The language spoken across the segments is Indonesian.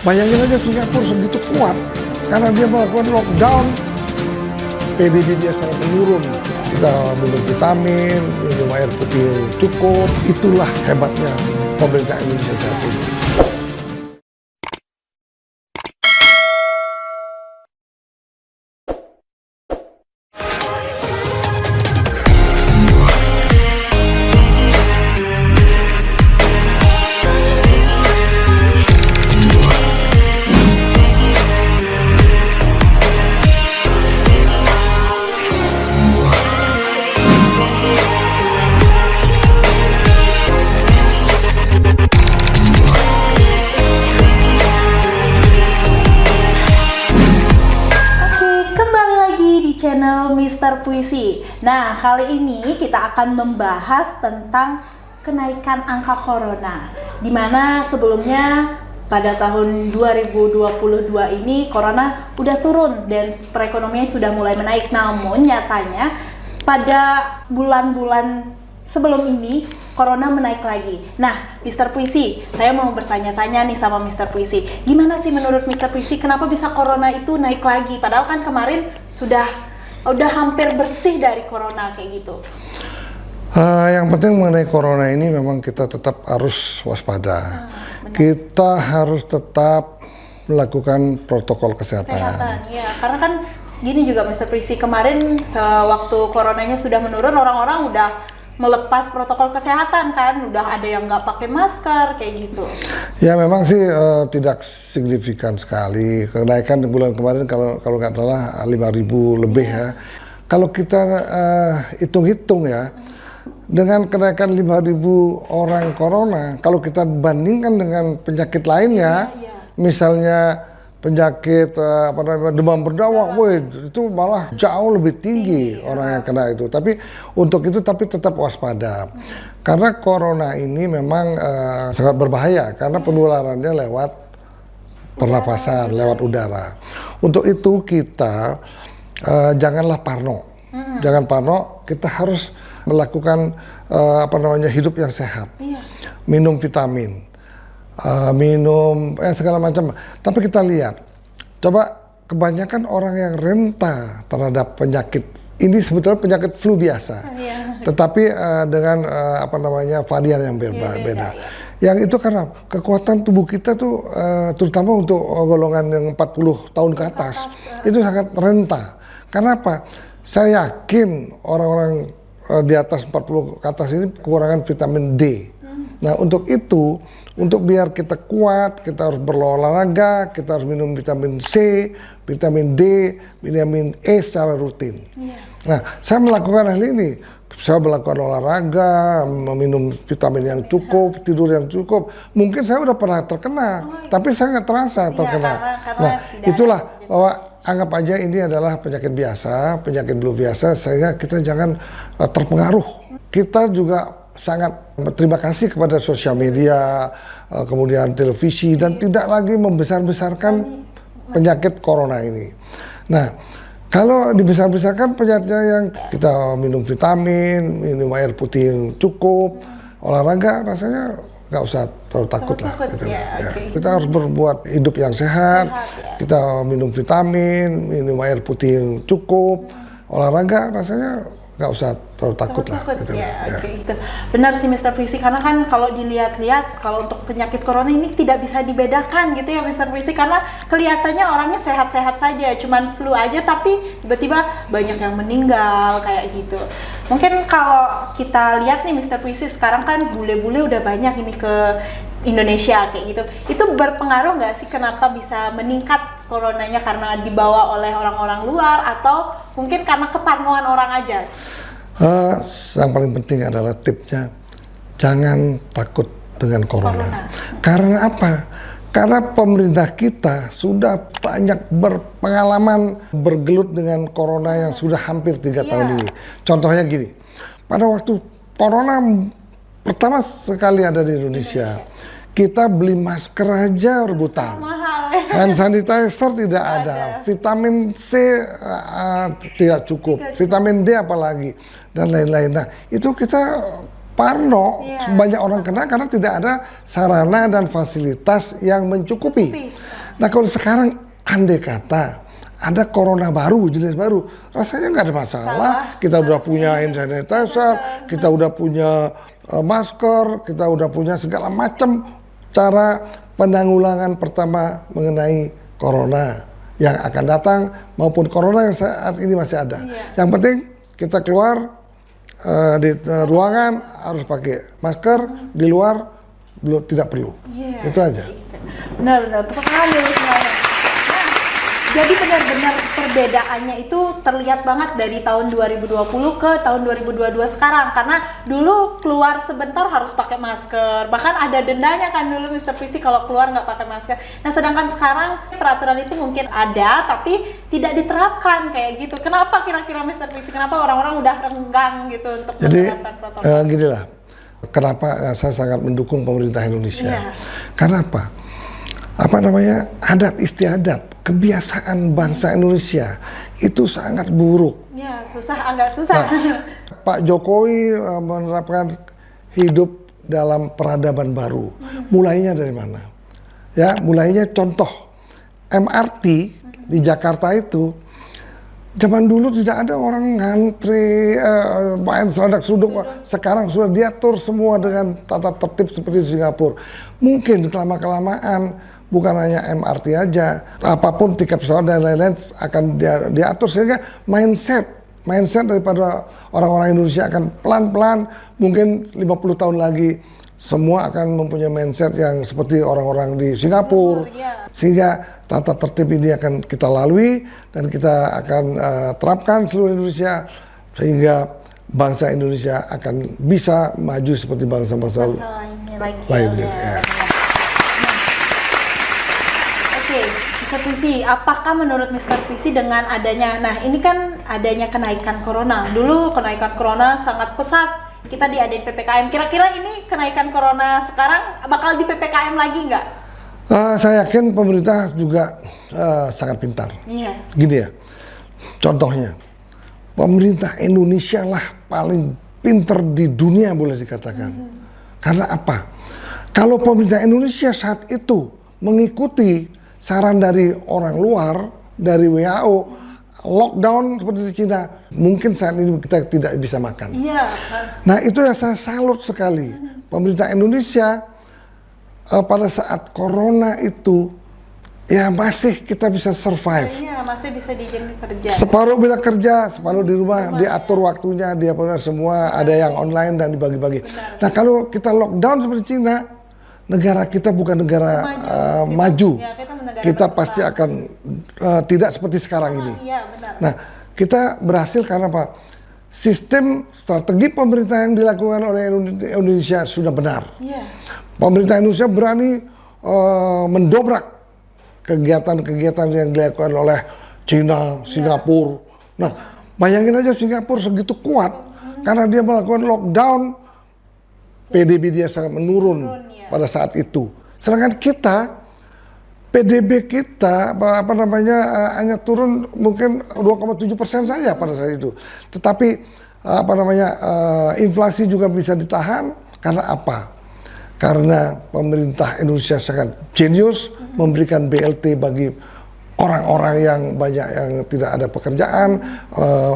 Bayangin aja Singapura segitu kuat karena dia melakukan lockdown, PDB dia sangat menurun. Kita minum vitamin, minum air putih yang cukup, itulah hebatnya pemerintah Indonesia saat ini. Channel Mister Puisi. Nah, kali ini kita akan membahas tentang kenaikan angka corona. Dimana sebelumnya pada tahun 2022 ini corona udah turun dan perekonomian sudah mulai menaik. Namun nyatanya pada bulan-bulan sebelum ini corona menaik lagi. Nah, Mister Puisi, saya mau bertanya-tanya nih sama Mister Puisi. Gimana sih menurut Mister Puisi kenapa bisa corona itu naik lagi? Padahal kan kemarin udah hampir bersih dari corona kayak gitu. Yang penting mengenai corona ini memang kita tetap harus waspada. Kita harus tetap melakukan protokol kesehatan. Iya, karena kan gini juga Mister Puisi, kemarin sewaktu coronanya sudah menurun, orang-orang udah melepas protokol kesehatan kan, udah ada yang nggak pakai masker kayak gitu. Ya memang sih tidak signifikan sekali kenaikan bulan kemarin, kalau nggak salah 5.000 lebih ya. Kalau kita hitung-hitung ya, dengan kenaikan 5.000 orang corona, kalau kita bandingkan dengan penyakit lainnya, misalnya penyakit demam berdarah, itu malah jauh lebih tinggi orang yang kena itu. Tapi untuk itu tetap waspada, karena corona ini memang sangat berbahaya karena penularannya lewat pernapasan, lewat udara. Untuk itu kita janganlah parno, jangan parno. Kita harus melakukan hidup yang sehat, minum vitamin, minum segala macam. Tapi kita lihat, coba kebanyakan orang yang rentan terhadap penyakit ini sebetulnya penyakit flu biasa, tetapi dengan varian yang berbeda. Yang itu karena kekuatan tubuh kita tuh terutama untuk golongan yang 40 tahun ke atas itu sangat rentan. Karena apa? Saya yakin orang-orang di atas 40 ke atas ini kekurangan vitamin D. Nah, untuk itu, untuk biar kita kuat, kita harus berolahraga, kita harus minum vitamin C, vitamin D, vitamin E secara rutin. Nah, saya melakukan hal ini. Saya melakukan olahraga, meminum vitamin yang cukup, tidur yang cukup. Mungkin saya udah pernah terkena, tapi saya nggak terasa terkena. Nah, itulah bahwa anggap aja ini adalah penyakit biasa, penyakit belum biasa, sehingga kita jangan terpengaruh. Kita juga sangat berterima kasih kepada sosial media, kemudian televisi, dan tidak lagi membesar-besarkan penyakit corona ini. Nah, kalau dibesar-besarkan penyakitnya yang kita minum vitamin, minum air putih yang cukup, olahraga, rasanya nggak usah terlalu takut lah. Gitu. Kita harus berbuat hidup yang sehat, kita minum vitamin, minum air putih yang cukup, olahraga, rasanya nggak usah terlalu takut lah. Gitu. Benar sih Mister Puisi, karena kan kalau dilihat-lihat, kalau untuk penyakit corona ini tidak bisa dibedakan gitu ya Mister Puisi, karena kelihatannya orangnya sehat-sehat saja, cuman flu aja, tapi tiba-tiba banyak yang meninggal kayak gitu. Mungkin kalau kita lihat nih Mister Puisi, sekarang kan bule-bule udah banyak ini ke Indonesia kayak gitu. Itu berpengaruh nggak sih kenapa bisa meningkat coronanya, karena dibawa oleh orang-orang luar atau mungkin karena keparnoan orang aja? Yang paling penting adalah tipsnya, jangan takut dengan corona. Karena apa? Karena pemerintah kita sudah banyak berpengalaman bergelut dengan corona yang sudah hampir 3 tahun ini. Contohnya gini, pada waktu corona pertama sekali ada di Indonesia, kita beli masker aja rebutan. Hand sanitizer tidak ada, vitamin C tidak cukup, vitamin D apalagi, dan lain-lain. Nah, itu kita parno, Iya. banyak orang kena karena tidak ada sarana dan fasilitas yang mencukupi. Nah kalau sekarang andai kata ada corona baru, jenis baru, rasanya nggak ada masalah. Kita udah punya hand sanitizer, kita udah punya masker, kita udah punya segala macam cara penanggulangan pertama mengenai corona yang akan datang maupun corona yang saat ini masih ada. Yang penting kita keluar di ruangan harus pakai masker, di luar belum tidak perlu. Itu aja. Benar, tepuk tangan dulu semuanya. Nah, jadi benar-benar perbedaannya itu terlihat banget dari tahun 2020 ke tahun 2022 sekarang, karena dulu keluar sebentar harus pakai masker, bahkan ada dendanya kan dulu Mr. Visi kalau keluar nggak pakai masker. Nah sedangkan sekarang peraturan itu mungkin ada tapi tidak diterapkan kayak gitu. Kenapa kira-kira Mr. Visi? Kenapa orang-orang udah renggang gitu untuk menerapkan protokol? Gini lah, kenapa saya sangat mendukung pemerintah Indonesia? Karena apa? Apa namanya, adat istiadat, kebiasaan bangsa Indonesia itu sangat buruk. Ya, agak susah. Nah, Pak Jokowi menerapkan hidup dalam peradaban baru. Mulainya dari mana? Ya, mulainya contoh MRT di Jakarta itu. Zaman dulu tidak ada orang ngantri, main seradak-seruduk. Sekarang sudah diatur semua dengan tata tertib seperti di Singapura. Mungkin kelamaan bukan hanya MRT aja, apapun tiket pesawat dan lain-lain akan diatur sehingga mindset daripada orang-orang Indonesia akan pelan-pelan, mungkin 50 tahun lagi semua akan mempunyai mindset yang seperti orang-orang di Singapura. Sehingga tata tertib ini akan kita lalui dan kita akan terapkan seluruh Indonesia sehingga bangsa Indonesia akan bisa maju seperti bangsa-bangsa lainnya. Oke, Mr. Visi, apakah menurut Mr. Visi dengan adanya, nah ini kan adanya kenaikan corona, dulu kenaikan corona sangat pesat, kita diadain PPKM, kira-kira ini kenaikan corona sekarang bakal di PPKM lagi nggak? Saya yakin pemerintah juga sangat pintar. Gini ya, contohnya, pemerintah Indonesia lah paling pintar di dunia boleh dikatakan. Karena apa? Kalau pemerintah Indonesia saat itu mengikuti saran dari orang luar, dari WHO, lockdown seperti di Cina, mungkin saat ini kita tidak bisa makan. Nah itu yang saya salut sekali. Pemerintah Indonesia pada saat corona itu, ya masih kita bisa survive. Masih bisa diizinkan kerja. Separuh bisa kerja, separuh di rumah, diatur waktunya, dia punya semua, ada yang online dan dibagi-bagi. Nah kalau kita lockdown seperti Cina, negara kita bukan negara maju. Kita pasti akan tidak seperti sekarang ini. Nah, kita berhasil karena apa? Sistem strategi pemerintah yang dilakukan oleh Indonesia sudah benar. Pemerintah Indonesia berani mendobrak kegiatan-kegiatan yang dilakukan oleh Cina, Singapura. Nah, bayangin aja Singapura segitu kuat karena dia melakukan lockdown, PDB dia sangat menurun pada saat itu. Sedangkan kita, PDB kita hanya turun mungkin 2,7% saja pada saat itu. Tetapi inflasi juga bisa ditahan karena apa? Karena pemerintah Indonesia sangat jenius memberikan BLT bagi orang-orang yang banyak yang tidak ada pekerjaan,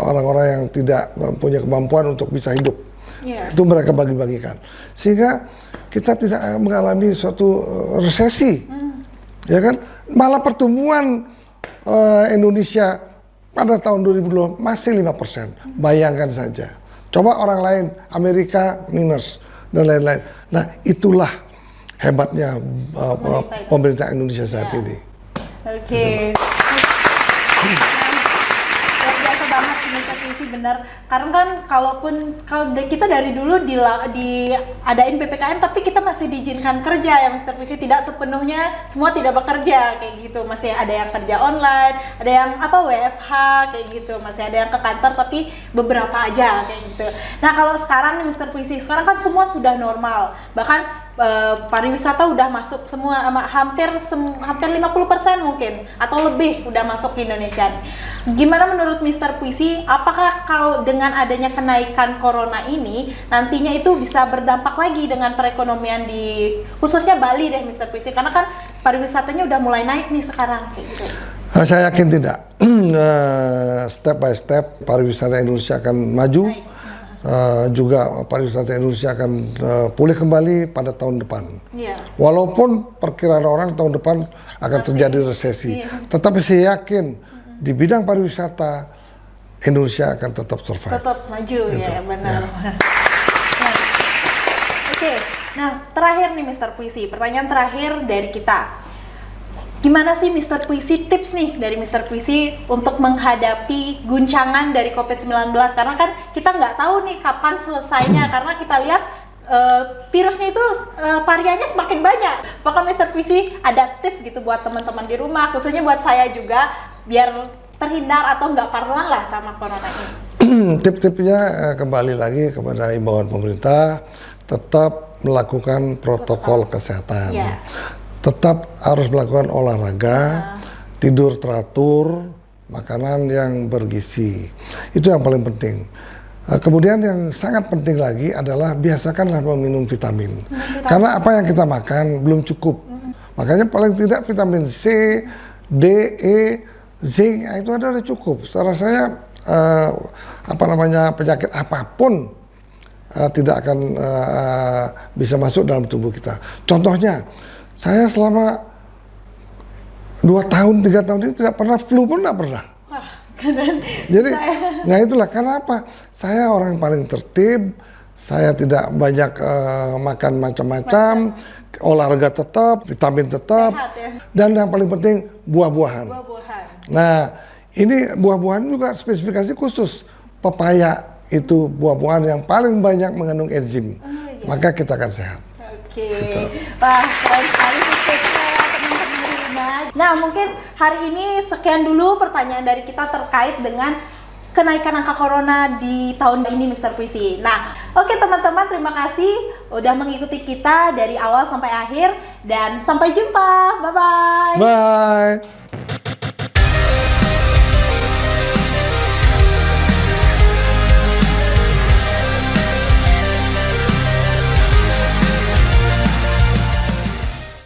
orang-orang yang tidak punya kemampuan untuk bisa hidup. Itu mereka bagi-bagikan. Sehingga kita tidak mengalami suatu resesi. Ya kan? Malah pertumbuhan Indonesia pada tahun 2020 masih 5%. Bayangkan saja. Coba orang lain, Amerika minus dan lain-lain. Nah, itulah hebatnya pemerintah Indonesia saat ini. Oke. Luar biasa banget sih Mr. Visi, benar. Karena kan kalau kita dari dulu diadain PPKM tapi kita masih diizinkan kerja ya Mr. Visi, tidak sepenuhnya semua tidak bekerja kayak gitu. Masih ada yang kerja online, ada yang WFH kayak gitu, masih ada yang ke kantor tapi beberapa aja kayak gitu. Nah, kalau sekarang nih Mr. Visi, sekarang kan semua sudah normal. Bahkan pariwisata udah masuk semua, hampir 50% mungkin atau lebih udah masuk ke Indonesia. Gimana menurut Mr. Puisi, apakah kalau dengan adanya kenaikan corona ini nantinya itu bisa berdampak lagi dengan perekonomian di khususnya Bali deh Mr. Puisi, karena kan pariwisatanya udah mulai naik nih sekarang kayak gitu. Saya yakin tidak. Step by step pariwisata Indonesia akan maju. Juga pariwisata Indonesia akan pulih kembali pada tahun depan. Walaupun perkiraan orang tahun depan akan terjadi resesi, tetapi saya yakin di bidang pariwisata Indonesia akan tetap survive. Tetap maju gitu. Ya, benar. Oke, nah terakhir nih Mr. Puisi, pertanyaan terakhir dari kita. Gimana sih Mr. Puisi, tips nih dari Mr. Puisi untuk menghadapi guncangan dari COVID-19? Karena kan kita nggak tahu nih kapan selesainya, karena kita lihat virusnya itu variannya semakin banyak. Apakah Mr. Puisi ada tips gitu buat teman-teman di rumah, khususnya buat saya juga, biar terhindar atau nggak parnoan lah sama corona ini? Tip-tipnya kembali lagi kepada imbauan pemerintah, tetap melakukan protokol kesehatan. Tetap harus melakukan olahraga, tidur teratur, makanan yang bergizi. Itu yang paling penting. Kemudian yang sangat penting lagi adalah biasakanlah meminum vitamin. Karena apa yang kita makan belum cukup. Makanya paling tidak vitamin C, D, E, zinc itu adalah cukup. Secara saya penyakit apapun tidak akan bisa masuk dalam tubuh kita. Contohnya, saya selama 2 tahun, 3 tahun ini tidak pernah flu pun tidak pernah. Jadi, nah itulah kenapa saya orang yang paling tertib, saya tidak banyak makan macam-macam, olahraga tetap, vitamin tetap, dan yang paling penting buah-buahan. Nah, ini buah-buahan juga spesifikasi khusus. Pepaya itu buah-buahan yang paling banyak mengandung enzim, maka kita akan sehat. Wah, keren sekali tipsnya ya teman-teman di rumah. Nah, mungkin hari ini sekian dulu pertanyaan dari kita terkait dengan kenaikan angka corona di tahun ini Mr. Puisi. Nah, oke teman-teman, terima kasih udah mengikuti kita dari awal sampai akhir dan sampai jumpa. Bye-bye. Bye.